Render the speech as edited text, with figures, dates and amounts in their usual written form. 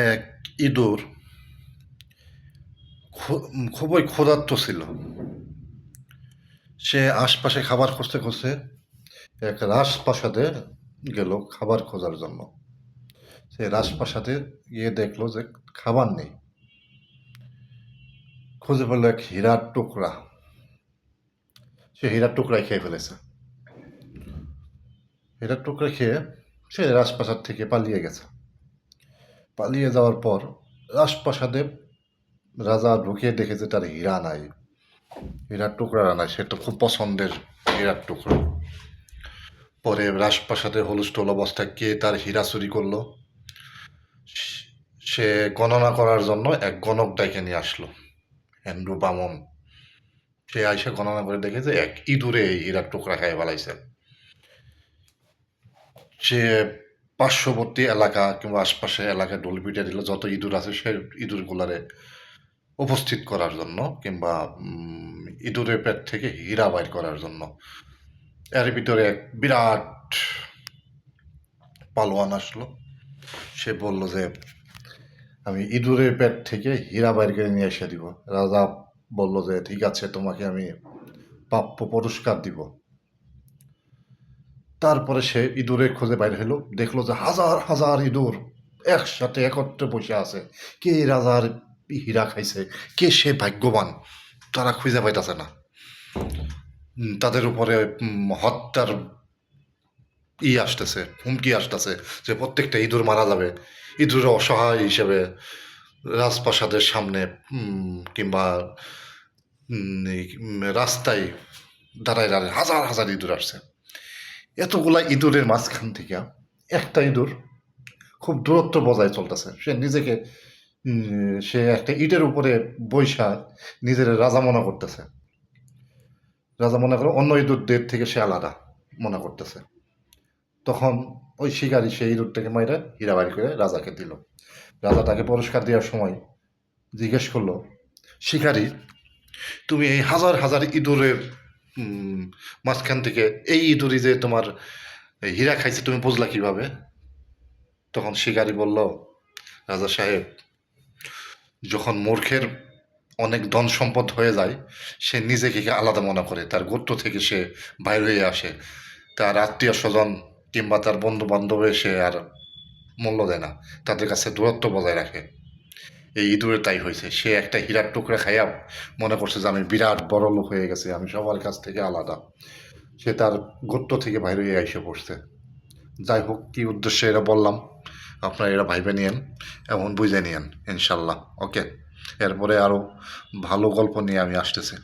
এক ইঁদুর খুবই ক্ষুধার্ত ছিল। সে আশপাশে খাবার খুঁজতে খুঁজতে এক রাজপ্রাসাদে গেল খাবার খোঁজার জন্য। সে রাজপ্রাসাদে গিয়ে দেখলো যে খাবার নেই। খুঁজে পেল এক হীরার টুকরা। সে হীরার টুকরাই খেয়ে ফেলেছে। হীরার টুকরা খেয়ে সে রাজপ্রাসাদ থেকে পালিয়ে গেছে। পালিয়ে যাওয়ার পর রাজপ্রাসাদে রাজা ঢুকিয়ে দেখেছে তার হীরা নাই, হীরার টুকরা নাই। সে তো খুব পছন্দের হীরার টুকরা। পরে রাজপ্রাসাদে হুলস্থুল অবস্থায় কে তার হীরা চুরি করলো সে গণনা করার জন্য এক গণক ডেকে নিয়ে আসলো, হিন্দু বামন। সে আইসা গণনা করে দেখে যে এক ইঁদুরে এই হীরার টুকরা খাইয়ে ফেলাইছে। সে পার্শ্ববর্তী এলাকা কিংবা আশপাশে এলাকায় ঢোল পিটিয়ে দিল, যত ইঁদুর আছে সে ইঁদুরগুলারে উপস্থিত করার জন্য কিংবা ইঁদুরের পেট থেকে হীরা বাইর করার জন্য। এর ভিতরে এক বিরাট পালোয়ান আসলো। সে বলল যে আমি ইঁদুরের পেট থেকে হীরা বাইর করে নিয়ে এসে দিব। রাজা বলল যে ঠিক আছে, তোমাকে আমি প্রাপ্য পুরস্কার দিব। তারপরে সে ইঁদুরের খোঁজে বাইরে হলো, দেখলো যে হাজার হাজার ইঁদুর একসাথে একত্রে বসে আছে। কে রাজার হীরা খাইছে, কে সে ভাগ্যবান, তারা খুঁজে পাইতেছে না। তাদের উপরে হত্যার আসতেছে, হুমকি আসতেছে যে প্রত্যেকটা ইঁদুর মারা যাবে। ইঁদুরের অসহায় হিসেবে রাজপ্রাসাদের সামনে কিংবা রাস্তায় দাঁড়ায় দাঁড়ায় হাজার হাজার ইঁদুর আসছে। এতগুলা ইঁদুরের মাঝখান থেকে একটা ইঁদুর খুব দূরত্ব বজায় চলতেছে। সে নিজেকে সে একটা ইটের উপরে বৈশা নিজের রাজা মনে করতেছে। রাজা মনে করে অন্য ইঁদুরদের থেকে সে আলাদা মনে করতেছে। তখন ওই শিকারী সেই ইঁদুরটাকে মাইরা হীরা বাড়ি করে রাজাকে দিল। রাজা তাকে পুরস্কার দেওয়ার সময় জিজ্ঞেস করলো, শিকারী, তুমি এই হাজার হাজার ইঁদুরের মাঝখান থেকে এই ইঁদুরই যে তোমার হীরা খাইছে তুমি বুঝলা কিভাবে? তখন শিকারী বলল, রাজা সাহেব, যখন মূর্খের অনেক ধন সম্পদ হয়ে যায় সে নিজেকে আলাদা মনে করে, তার গোত্র থেকে সে বাইর হয়ে আসে, তার আত্মীয় স্বজন কিংবা তার বন্ধু বান্ধবে সে আর মূল্য দেয় না, তাদের কাছে দূরত্ব বজায় রাখে। এই ইঁদুরে তাই হয়েছে, সে একটা হীরার টুকরা খাইয়া মনে করছে যে আমি বিরাট বড় লোক হয়ে গেছে, আমি সবার কাছ থেকে আলাদা। সে তার গোত্র থেকে বাইরে হয়ে এসে পড়ছে। যাই হোক, কী উদ্দেশ্যে এরা বললাম আপনারা এরা ভাইবে নিয়েন এবং বুঝে নিয়েন ইনশাল্লাহ। ওকে, এরপরে আরও ভালো গল্প নিয়ে আমি আসতেছি।